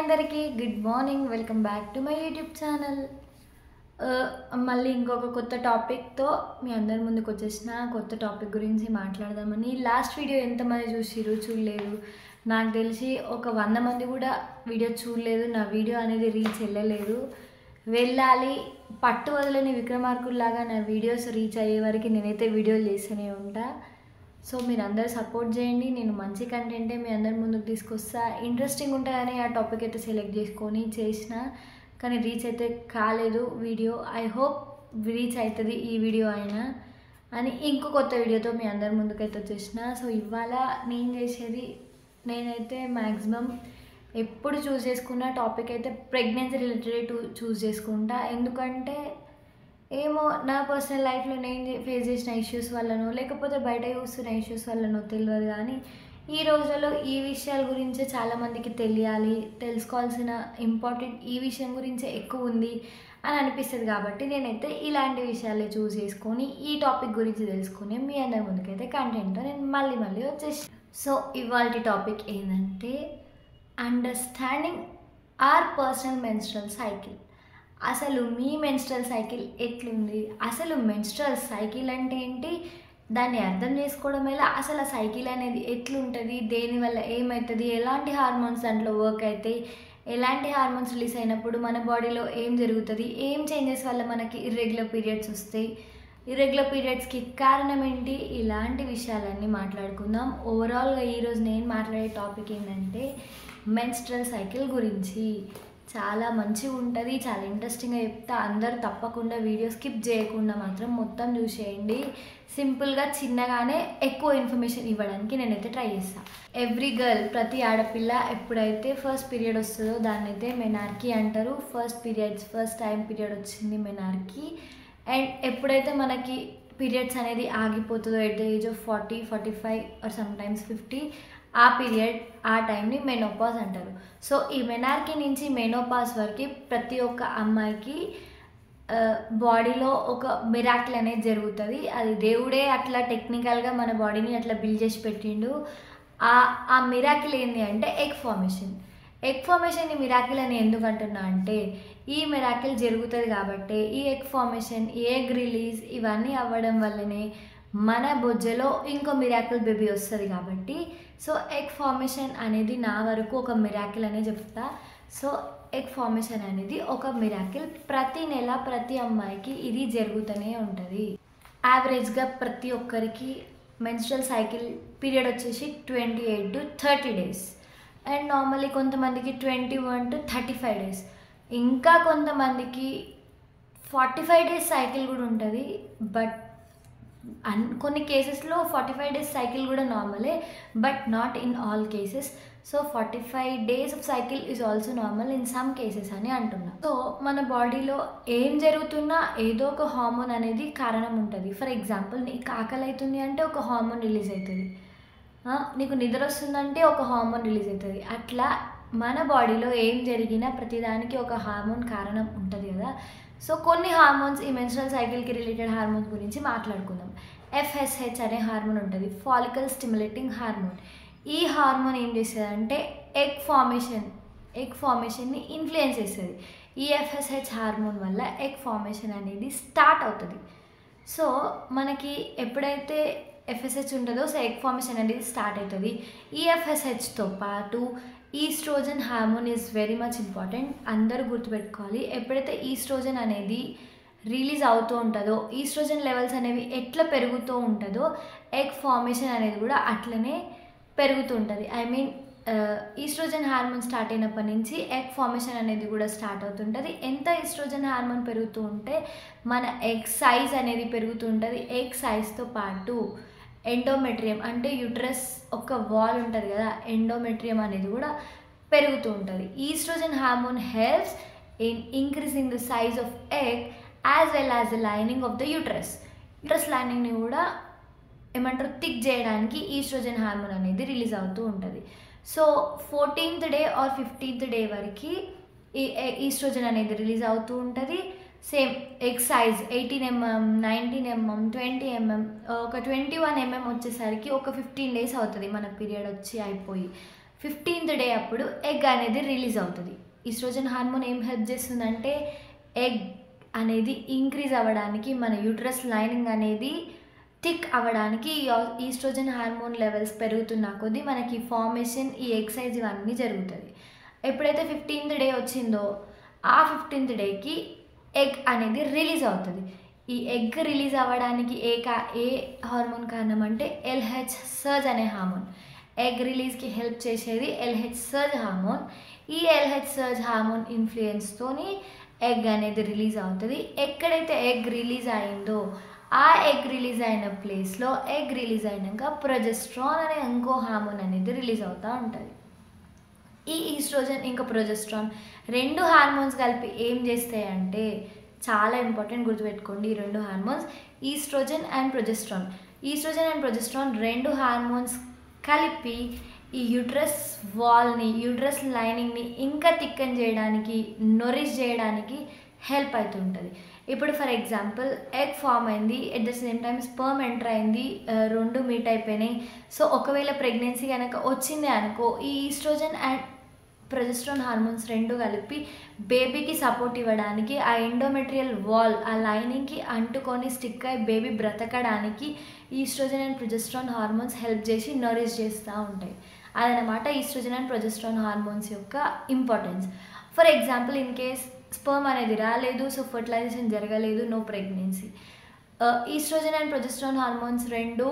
అందరికీ good morning. Welcome back to my YouTube channel. మళ్ళీ ఇంకొక కొత్త టాపిక్తో మీ అందరి ముందుకు వచ్చేసిన కొత్త టాపిక్ గురించి మాట్లాడదామని. లాస్ట్ వీడియో ఎంతమంది చూసిరు చూడలేదు నాకు తెలిసి ఒక 100 మంది కూడా వీడియో చూడలేదు. నా వీడియో అనేది రీచ్ వెళ్ళలేదు. వెళ్ళాలి, పట్టు వదలని విక్రమార్కుల్లాగా నా వీడియోస్ రీచ్ అయ్యే వరకు నేనైతే వీడియోలు చేస్తూనే ఉంటా. సో మీరు అందరూ సపోర్ట్ చేయండి. నేను మంచి కంటెంటే మీ అందరి ముందుకు తీసుకొస్తా. ఇంట్రెస్టింగ్ ఉంటుందని ఆ టాపిక్ అయితే సెలెక్ట్ చేసుకొని చేసిన, కానీ రీచ్ అయితే కాలేదు వీడియో. ఐ హోప్ రీచ్ అవుతుంది ఈ వీడియో అయినా అని ఇంకో కొత్త వీడియోతో మీ అందరి ముందుకైతే వచ్చేసిన. సో ఇవాళ నేను చేసేది, నేనైతే మ్యాక్సిమం ఎప్పుడు చూస్ చేసుకున్న టాపిక్ అయితే ప్రెగ్నెన్సీ రిలేటెడ్ చూస్ చేసుకుంటా. ఎందుకంటే ఏమో నా పర్సనల్ లైఫ్లో నేను ఫేస్ చేసిన ఇష్యూస్ వల్లనో లేకపోతే బయట చూస్తున్న ఇష్యూస్ వల్లనో తెలియదు, కానీ ఈ రోజుల్లో ఈ విషయాల గురించి చాలామందికి తెలియాలి, తెలుసుకోవాల్సిన ఇంపార్టెంట్ ఈ విషయం గురించే ఎక్కువ ఉంది అని అనిపిస్తుంది. కాబట్టి నేనైతే ఇలాంటి విషయాలే చూస్ చేసుకొని ఈ టాపిక్ గురించి తెలుసుకుని మీ అందరి ముందుకైతే కంటెంట్తో నేను మళ్ళీ వచ్చేసి. సో ఇవాళ టాపిక్ ఏంటంటే understanding are personal menstrual cycle. అసలు మీ మెన్స్ట్రల్ సైకిల్ ఎట్లుంది, అసలు మెన్స్ట్రల్ సైకిల్ అంటే ఏంటి, దాన్ని అర్థం చేసుకోవడం ఎలా, అసలు ఆ సైకిల్ అనేది ఎట్లుంటుంది, దేనివల్ల ఏమవుతుంది, ఎలాంటి హార్మోన్స్ దాంట్లో వర్క్ అవుతాయి, ఎలాంటి హార్మోన్స్ రిలీజ్ అయినప్పుడు మన బాడీలో ఏం జరుగుతుంది, ఏం చేంజెస్ వల్ల మనకి ఇర్రెగ్యులర్ పీరియడ్స్ వస్తాయి, ఇర్రెగ్యులర్ పీరియడ్స్కి కారణం ఏంటి, ఇలాంటి విషయాలన్నీ మాట్లాడుకుందాం. ఓవరాల్గా ఈరోజు నేను మాట్లాడే టాపిక్ ఏంటంటే మెన్స్ట్రల్ సైకిల్ గురించి. చాలా మంచిగా ఉంటుంది, చాలా ఇంట్రెస్టింగ్గా చెప్తా. అందరూ తప్పకుండా వీడియో స్కిప్ చేయకుండా మాత్రం మొత్తం చూసేయండి. సింపుల్గా చిన్నగానే ఎక్కువ ఇన్ఫర్మేషన్ ఇవ్వడానికి నేనైతే ట్రై చేస్తాను. ఎవ్రీ గర్ల్, ప్రతి ఆడపిల్ల ఎప్పుడైతే ఫస్ట్ పీరియడ్ వస్తుందో దాన్ని అయితే మెనార్కీ అంటారు. ఫస్ట్ టైం పీరియడ్ వచ్చింది మెనార్కీ. అండ్ ఎప్పుడైతే మనకి పీరియడ్స్ అనేది ఆగిపోతుందో at the age of 40, 45 or sometimes 50, ఆ పీరియడ్, ఆ టైంని మెనోపాజ్ అంటారు. సో ఈ మెనార్కీ నుంచి మెనోపాజ్ వరకు ప్రతి ఒక్క అమ్మాయికి బాడీలో ఒక మిరాకిల్ అనేది జరుగుతుంది. అది దేవుడే అట్లా టెక్నికల్గా మన బాడీని అట్లా బిల్డ్ చేసి పెట్టిండు. ఆ మిరాకిల్ ఏంటి అంటే ఎగ్ ఫార్మేషన్. ఎగ్ ఫార్మేషన్ ఈ మిరాకిల్ అని ఎందుకు అంటున్నా అంటే ఈ మిరాకిల్ జరుగుతుంది కాబట్టి, ఈ ఎగ్ ఫార్మేషన్, ఈ ఎగ్ రిలీజ్ ఇవన్నీ అవ్వడం వల్లనే మన బొజ్జలో ఇంకో మిరాకిల్ బేబీ వస్తుంది. కాబట్టి సో ఎగ్ ఫార్మేషన్ అనేది నా వరకు ఒక మిరాకిల్ అనే చెప్తా. సో ఎగ్ ఫార్మేషన్ అనేది ఒక మిరాకిల్. ప్రతి నెల ప్రతి అమ్మాయికి ఇది జరుగుతూనే ఉంటుంది. యావరేజ్గా ప్రతి ఒక్కరికి మెన్స్ట్రల్ సైకిల్ పీరియడ్ వచ్చేసి 28 to 30 days. అండ్ నార్మల్లీ కొంతమందికి 21 to 35 days, ఇంకా కొంతమందికి 45 days సైకిల్ కూడా ఉంటుంది. బట్ కొన్ని కేసెస్లో 45 days సైకిల్ కూడా నార్మలే, but not in all cases. So 45 days of cycle is also normal in some cases అని అంటున్నా. సో మన బాడీలో ఏం జరుగుతున్నా ఏదో ఒక హార్మోన్ అనేది కారణం ఉంటుంది. ఫర్ ఎగ్జాంపుల్, నీకు ఆకలి అవుతుంది అంటే ఒక హార్మోన్ రిలీజ్ అవుతుంది, నీకు నిద్ర వస్తుందంటే ఒక హార్మోన్ రిలీజ్ అవుతుంది. అట్లా మన బాడీలో ఏం జరిగినా ప్రతిదానికి ఒక హార్మోన్ కారణం ఉంటుంది కదా. సో కొన్ని హార్మోన్స్, ఈ మెన్స్ట్రల్ సైకిల్కి రిలేటెడ్ హార్మోన్స్ గురించి మాట్లాడుకుందాం. FSH అనే హార్మోన్ ఉంటుంది, ఫాలికల్ స్టిమ్యులేటింగ్ హార్మోన్. ఈ హార్మోన్ ఏం చేస్తుంది అంటే ఎగ్ ఫార్మేషన్ని ఇన్ఫ్లుయెన్స్ చేస్తుంది. ఈ FSH హార్మోన్ వల్ల ఎగ్ ఫార్మేషన్ అనేది స్టార్ట్ అవుతుంది. సో మనకి ఎప్పుడైతే FSH ఉంటుందో సో ఎగ్ ఫార్మేషన్ అనేది స్టార్ట్ అవుతుంది. ఈ FSHతో పాటు estrogen hormone is very much important. అందరూ గుర్తుపెట్టుకోవాలి. ఎప్పుడైతే ఈస్ట్రోజన్ అనేది రిలీజ్ అవుతూ ఉంటుందో, ఈస్ట్రోజన్ లెవెల్స్ అనేవి ఎట్లా పెరుగుతూ ఉంటుందో ఎగ్ ఫార్మేషన్ అనేది కూడా అట్లనే పెరుగుతూ ఉంటుంది. I mean estrogen hormone start అయినప్పటి నుంచి ఎగ్ ఫార్మేషన్ అనేది కూడా స్టార్ట్ అవుతుంటుంది. ఎంత ఈస్ట్రోజన్ హార్మోన్ పెరుగుతూ ఉంటే మన ఎగ్ సైజ్ అనేది పెరుగుతూ ఉంటుంది. ఎగ్ సైజ్తో పాటు ఎండోమెట్రియం అంటే యూట్రస్ ఒక వాల్ ఉంటుంది కదా, ఎండోమెట్రియం అనేది కూడా పెరుగుతూ ఉంటుంది. Oestrogen hormone helps in increasing the size of egg as well as the lining of the uterus లైనింగ్ని కూడా ఏమంటారు థిక్ చేయడానికి ఈస్ట్రోజన్ హార్మోన్ అనేది రిలీజ్ అవుతూ ఉంటుంది. So 14th day are 15th day వరకు ఈ ఈస్ట్రోజన్ అనేది రిలీజ్ అవుతూ ఉంటుంది. Same egg size 18 mm, 19 mm, 20 mm, ఒక 21 mm వచ్చేసరికి ఒక 15 days అవుతుంది మన పీరియడ్ వచ్చి అయిపోయి. 15th డే అప్పుడు ఎగ్ అనేది రిలీజ్ అవుతుంది. ఈస్ట్రోజన్ హార్మోన్ ఏం హెల్ప్ చేస్తుందంటే ఎగ్ అనేది ఇంక్రీజ్ అవ్వడానికి, మన యూట్రస్ లైనింగ్ అనేది థిక్ అవ్వడానికి ఈస్ట్రోజన్ హార్మోన్ లెవెల్స్ పెరుగుతున్న కొద్దీ మనకి ఫార్మేషన్, ఈ ఎక్సైజ్ ఇవన్నీ జరుగుతుంది. ఎప్పుడైతే 15th డే వచ్చిందో ఆ 15th డేకి ఎగ్ అనేది రిలీజ్ అవుతుంది. ఈ ఎగ్ రిలీజ్ అవ్వడానికి ఏ హార్మోన్ కారణం అంటే ఎల్హెచ్ సర్జ్ అనే హార్మోన్. ఎగ్ రిలీజ్కి హెల్ప్ చేసేది ఎల్హెచ్ సర్జ్ హార్మోన్. ఈ ఎల్హెచ్ సర్జ్ హార్మోన్ ఇన్ఫ్లుయెన్స్తోని ఎగ్ అనేది రిలీజ్ అవుతుంది. ఎక్కడైతే ఎగ్ రిలీజ్ అయిందో ఆ ఎగ్ రిలీజ్ అయిన ప్లేస్లో ఎగ్ రిలీజ్ అయినాక ప్రొజెస్ట్రాన్ అనే ఇంకో హార్మోన్ అనేది రిలీజ్ అవుతూ ఉంటుంది. ఈ ఈస్ట్రోజన్ ఇంకా ప్రొజెస్ట్రాన్ రెండు హార్మోన్స్ కలిపి ఏం చేస్తాయంటే, చాలా ఇంపార్టెంట్ గుర్తుపెట్టుకోండి ఈ రెండు hormones, estrogen and progesterone. Estrogen and progesterone రెండు హార్మోన్స్ కలిపి ఈ యూట్రస్ వాల్ని, యూట్రస్ లైనింగ్ని ఇంకా థిక్కన్ చేయడానికి, నొరిష్ చేయడానికి హెల్ప్ అవుతుంటుంది. ఇప్పుడు ఫర్ ఎగ్జాంపుల్ ఎగ్ ఫామ్ అయింది, at the same time sperm enter అయింది, రెండు మీట్ అయిపోయినాయి. సో ఒకవేళ ప్రెగ్నెన్సీ కనుక వచ్చింది అనుకో, ఈ ఈస్ట్రోజన్ అండ్ ప్రొజెస్ట్రాన్ హార్మోన్స్ రెండు కలిపి బేబీకి సపోర్ట్ ఇవ్వడానికి, ఆ ఎండోమెట్రియల్ వాల్, ఆ లైనింగ్కి అంటుకొని స్టిక్ అయి బేబీ బ్రతకడానికి estrogen and progesterone hormones help చేసి నరిష్ చేస్తూ ఉంటాయి. అదనమాట ఈస్ట్రోజన్ అండ్ ప్రొజెస్ట్రాన్ హార్మోన్స్ యొక్క importance. For example in case sperm అనేది రాలేదు, సో ఫర్టిలైజేషన్ జరగలేదు, no pregnancy, estrogen and progesterone hormones రెండు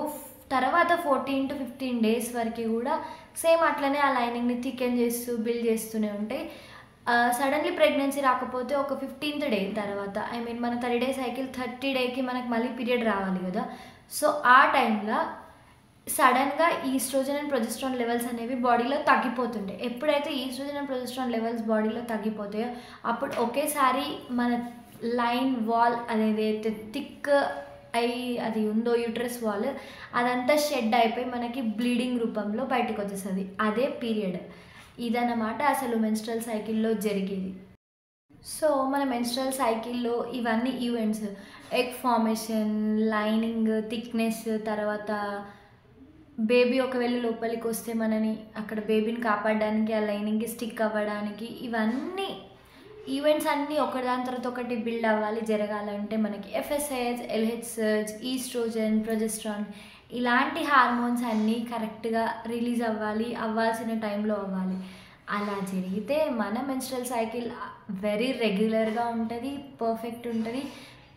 తర్వాత 14 to 15 days వరకు కూడా సేమ్ అట్లనే ఆ లైనింగ్ని థికెన్ చేస్తూ బిల్డ్ చేస్తూనే ఉంటాయి. సడన్లీ ప్రెగ్నెన్సీ రాకపోతే ఒక 15th డే తర్వాత, ఐ మీన్ మన 30 day సైకిల్ 30 డేకి మనకు మళ్ళీ పీరియడ్ రావాలి కదా. సో ఆ టైంలో సడన్గా ఈస్ట్రోజన్ అండ్ ప్రొజెస్ట్రాన్ లెవెల్స్ అనేవి బాడీలో తగ్గిపోతుంటాయి. ఎప్పుడైతే ఈస్ట్రోజన్ అండ్ ప్రొజెస్ట్రాన్ లెవెల్స్ బాడీలో తగ్గిపోతాయో అప్పుడు ఒకేసారి మన లైన్ వాల్ అనేది థిక్ అయి అది ఉందో యూట్రస్ వాల్ అదంతా షెడ్ అయిపోయి మనకి బ్లీడింగ్ రూపంలో బయటకు వచ్చేస్తుంది. అదే పీరియడ్. ఇదన్నమాట అసలు మెన్స్ట్రల్ సైకిల్లో జరిగేది. సో మన మెన్స్ట్రల్ సైకిల్లో ఇవన్నీ events, egg formation, lining thickness, తర్వాత బేబీ ఒకవేళ లోపలికి వస్తే మనని అక్కడ బేబీని కాపాడడానికి, ఆ లైనింగ్కి స్టిక్ అవ్వడానికి, ఇవన్నీ ఈవెంట్స్ అన్నీ ఒకదాని తర్వాత ఒకటి బిల్డ్ అవ్వాలి, జరగాలంటే మనకి FSH, LH surge, estrogen, progesterone ఇలాంటి హార్మోన్స్ అన్నీ కరెక్ట్గా రిలీజ్ అవ్వాలి, అవ్వాల్సిన టైంలో అవ్వాలి. అలా జరిగితే మన మెన్స్ట్రల్ సైకిల్ వెరీ రెగ్యులర్గా ఉంటుంది, పర్ఫెక్ట్ ఉంటుంది,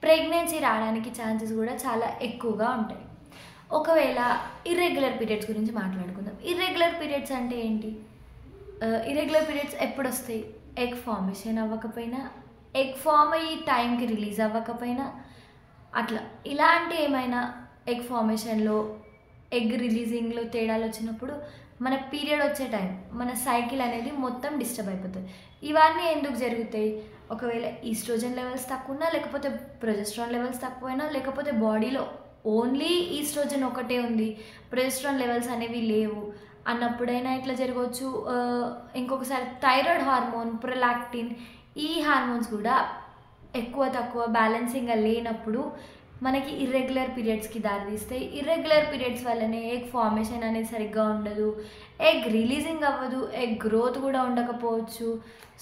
ప్రెగ్నెన్సీ రావడానికి ఛాన్సెస్ కూడా చాలా ఎక్కువగా ఉంటాయి. ఒకవేళ ఇర్రెగ్యులర్ పీరియడ్స్ గురించి మాట్లాడుకుందాం. ఇర్రెగ్యులర్ పీరియడ్స్ అంటే ఏంటి? ఇర్రెగ్యులర్ పీరియడ్స్ ఎప్పుడు వస్తాయి? ఎగ్ ఫార్మేషన్ అవ్వకపోయినా, ఎగ్ ఫామ్ అయ్యి టైంకి రిలీజ్ అవ్వకపోయినా, అట్లా ఇలాంటి ఏమైనా ఎగ్ ఫార్మేషన్లో, ఎగ్ రిలీజింగ్లో తేడాలు వచ్చినప్పుడు మన పీరియడ్ వచ్చే టైం, మన సైకిల్ అనేది మొత్తం డిస్టర్బ్ అయిపోతుంది. ఇవన్నీ ఎందుకు జరుగుతాయి? ఒకవేళ ఈస్ట్రోజన్ లెవెల్స్ తక్కువ ఉన్నా, లేకపోతే ప్రొజెస్ట్రాన్ లెవెల్స్ తక్కువైనా, లేకపోతే బాడీలో ఓన్లీ ఈస్ట్రోజన్ ఒకటే ఉంది, ప్రొజెస్ట్రాన్ లెవెల్స్ అనేవి లేవు అన్నప్పుడైనా ఇట్లా జరగవచ్చు. ఇంకొకసారి థైరాయిడ్ హార్మోన్, ప్రొలాక్టిన్, ఈ హార్మోన్స్ కూడా ఎక్కువ తక్కువ బ్యాలెన్సింగ్గా లేనప్పుడు మనకి ఇర్రెగ్యులర్ పీరియడ్స్కి దారితీస్తాయి. ఇర్రెగ్యులర్ పీరియడ్స్ వల్లనే ఎగ్ ఫార్మేషన్ అనేది సరిగ్గా ఉండదు, ఎగ్ రిలీజింగ్ అవ్వదు, ఎగ్ గ్రోత్ కూడా ఉండకపోవచ్చు.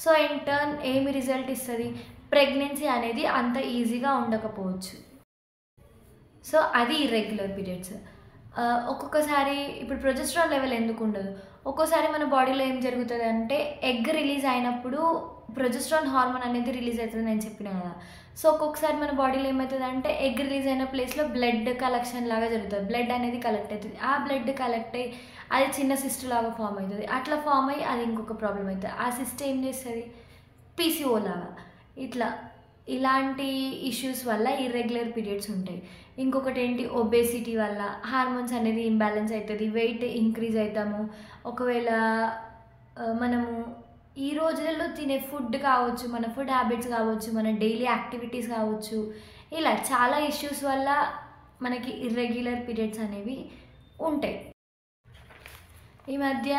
సో ఇన్ టర్న్ ఏమి రిజల్ట్ ఇస్తుంది? ప్రెగ్నెన్సీ అనేది అంత ఈజీగా ఉండకపోవచ్చు. సో అది ఇర్రెగ్యులర్ పీరియడ్స్. ఒక్కొక్కసారి ఇప్పుడు ప్రొజెస్ట్రాన్ లెవెల్ ఎందుకు ఉండదు? ఒక్కోసారి మన బాడీలో ఏం జరుగుతుంది అంటే, ఎగ్ రిలీజ్ అయినప్పుడు ప్రొజెస్ట్రాన్ హార్మోన్ అనేది రిలీజ్ అవుతుంది నేను చెప్పిన కదా. సో ఒక్కొక్కసారి మన బాడీలో ఏమవుతుంది అంటే, ఎగ్ రిలీజ్ అయిన ప్లేస్లో బ్లడ్ కలెక్షన్ లాగా జరుగుతుంది, బ్లడ్ అనేది కలెక్ట్ అవుతుంది. ఆ బ్లడ్ కలెక్ట్ అయ్యి అది చిన్న సిస్ట్ లాగా ఫామ్ అవుతుంది. అట్లా ఫామ్ అయ్యి అది ఇంకొక ప్రాబ్లం అవుతుంది. ఆ సిస్ట్ ఏం చేస్తుంది? పీసీఓ లాగా. ఇలాంటి ఇష్యూస్ వల్ల ఇర్రెగ్యులర్ పీరియడ్స్ ఉంటాయి. ఇంకొకటి ఏంటి? ఒబేసిటీ వల్ల హార్మోన్స్ అనేది ఇంబ్యాలెన్స్ అవుతుంది, వెయిట్ ఇంక్రీజ్ అవుతాము. ఒకవేళ మనము ఈ రోజులలో తినే ఫుడ్ కావచ్చు, మన ఫుడ్ హ్యాబిట్స్ కావచ్చు, మన డైలీ యాక్టివిటీస్ కావచ్చు, ఇలా చాలా ఇష్యూస్ వల్ల మనకి ఇర్రెగ్యులర్ పీరియడ్స్ అనేవి ఉంటాయి. ఈ మధ్య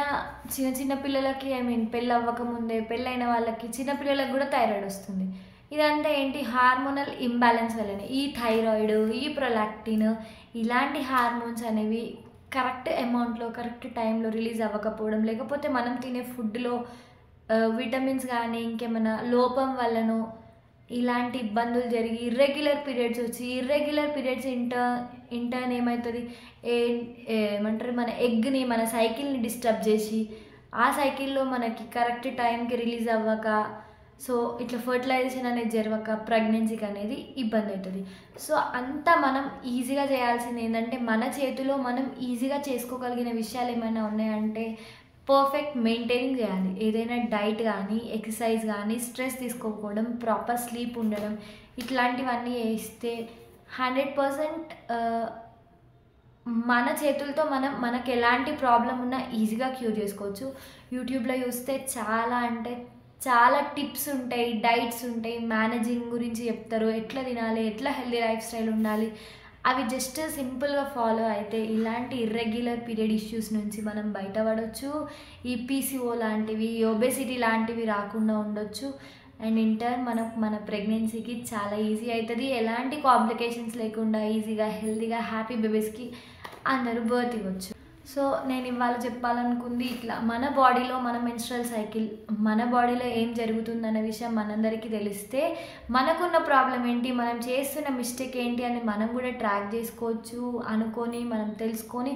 చిన్న పిల్లలకి, ఐ మీన్ పెళ్ళి అవ్వకముందే, పెళ్ళైన వాళ్ళకి, చిన్నపిల్లలకు కూడా థైరాయిడ్ వస్తుంది. ఇదంతా ఏంటి? హార్మోనల్ ఇంబ్యాలెన్స్ వల్లనే. ఈ థైరాయిడ్, ఈ ప్రొలాక్టిన్ ఇలాంటి హార్మోన్స్ అనేవి కరెక్ట్ అమౌంట్‌లో, కరెక్ట్ టైంలో రిలీజ్ అవ్వకపోవడం, లేకపోతే మనం తినే ఫుడ్‌లో విటమిన్స్ గానీ, ఇంకేమైనా లోపం వల్లనో ఇలాంటి ఇబ్బందులు జరిగి ఇర్రెగ్యులర్ పీరియడ్స్ వచ్చి, ఇర్రెగ్యులర్ పీరియడ్స్ ఇంటర్న్ ఏమైతది, ఏ ఏమంటారు, మన ఎగ్‌ని, మన సైకిల్‌ని డిస్టర్బ్ చేసి, ఆ సైకిల్‌లో మనకి కరెక్ట్ టైంకి రిలీజ్ అవ్వక, సో ఇట్లా ఫర్టిలైజేషన్ అనేది జరగక ప్రెగ్నెన్సీకి అనేది ఇబ్బంది అవుతుంది. సో అంతా మనం ఈజీగా చేయాల్సింది ఏంటంటే, మన చేతిలో మనం ఈజీగా చేసుకోగలిగిన విషయాలు ఏమైనా ఉన్నాయంటే పర్ఫెక్ట్ మెయింటైనింగ్ చేయాలి. ఏదైనా డైట్ కానీ, ఎక్సర్సైజ్ కానీ, స్ట్రెస్ తీసుకోకపోవడం, ప్రాపర్ స్లీప్ ఉండడం, ఇట్లాంటివన్నీ చేస్తే 100% మన చేతులతో మనకు ఎలాంటి ప్రాబ్లమ్ ఉన్నా ఈజీగా క్యూర్ చేసుకోవచ్చు. యూట్యూబ్‌లో చూస్తే చాలా అంటే చాలా టిప్స్ ఉంటాయి, డైట్స్ ఉంటాయి, మేనేజింగ్ గురించి చెప్తారు, ఎట్లా తినాలి, ఎట్లా హెల్తీ లైఫ్ స్టైల్ ఉండాలి. అవి జస్ట్ సింపుల్‌గా ఫాలో అయితే ఇలాంటి ఇర్రెగ్యులర్ పీరియడ్ ఇష్యూస్ నుంచి మనం బయటపడొచ్చు. ఈ పీసీఓ లాంటివి, ఒబెసిటీ లాంటివి రాకుండా ఉండొచ్చు. అండ్ ఇన్ టర్న్ మన ప్రెగ్నెన్సీకి చాలా ఈజీ అవుతుంది. ఎలాంటి కాంప్లికేషన్స్ లేకుండా ఈజీగా, హెల్తీగా, హ్యాపీ బేబీస్కి అందరూ బర్త్ ఇవ్వచ్చు. సో నేను ఇవాళ చెప్పాలనుకుంది ఇట్లా, మన బాడీలో మన మెన్స్ట్రల్ సైకిల్, మన బాడీలో ఏం జరుగుతుందనే విషయం మనందరికీ తెలిస్తే మనకున్న ప్రాబ్లం ఏంటి, మనం చేస్తున్న మిస్టేక్ ఏంటి అని మనం కూడా ట్రాక్ చేసుకోవచ్చు అనుకొని, మనం తెలుసుకొని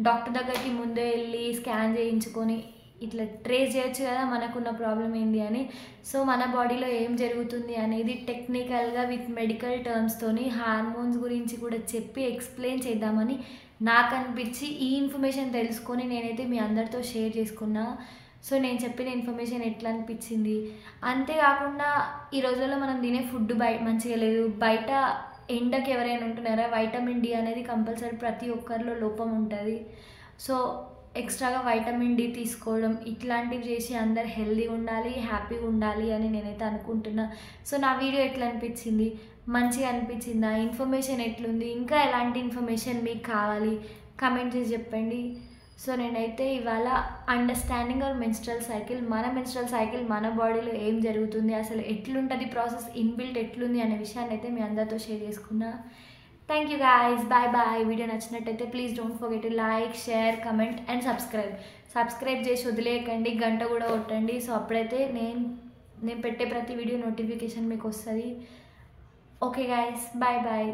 డాక్టర్ దగ్గరికి ముందే వెళ్ళి స్కాన్ చేయించుకొని ఇట్లా ట్రేస్ చేయొచ్చు కదా మనకున్న ప్రాబ్లం ఏంటి అని. సో మన బాడీలో ఏం జరుగుతుంది అనేది టెక్నికల్గా విత్ మెడికల్ టర్మ్స్తోని హార్మోన్స్ గురించి కూడా చెప్పి ఎక్స్ప్లెయిన్ చేద్దామని నాకు అనిపించి ఈ ఇన్ఫర్మేషన్ తెలుసుకొని నేనైతే మీ అందరితో షేర్ చేసుకున్నా. సో నేను చెప్పిన ఇన్ఫర్మేషన్ ఎట్లా అనిపించింది, అంతేకాకుండా ఈ రోజుల్లో మనం తినే ఫుడ్ మంచిగా లేదు. బయట ఎండకి ఎవరైనా ఉంటున్నారా, వైటమిన్ డి అనేది కంపల్సరీ ప్రతి ఒక్కరిలో లోపం ఉంటుంది. సో ఎక్స్ట్రాగా వైటమిన్ డి తీసుకోవడం, ఇట్లాంటివి చేసి అందరు హెల్తీగా ఉండాలి, హ్యాపీగా ఉండాలి అని నేనైతే అనుకుంటున్నా. సో నా వీడియో ఎట్లా అనిపించింది, మంచిగా అనిపించిందా, ఇన్ఫర్మేషన్ ఎట్లుంది, ఇంకా ఎలాంటి ఇన్ఫర్మేషన్ మీకు కావాలి కమెంట్ చేసి చెప్పండి. సో నేనైతే ఇవాళ అండర్స్టాండింగ్ అవర్ మెన్స్ట్రల్ సైకిల్, మన మెన్స్ట్రల్ సైకిల్ మన బాడీలో ఏం జరుగుతుంది, అసలు ఎట్లుంటుంది ప్రాసెస్, ఇన్బిల్ట్ ఎట్లుంది అనే విషయాన్ని అయితే మీ అందరితో షేర్ చేసుకున్నా. Thank you guys, bye bye. Video నచ్చినట్టయితే please don't forget to like, share, comment and subscribe చేసి వదిలేయకండి, గంట కూడా కొట్టండి. సో అప్పుడైతే నేను పెట్టే ప్రతి వీడియో నోటిఫికేషన్ మీకు వస్తుంది. Okay guys, bye bye.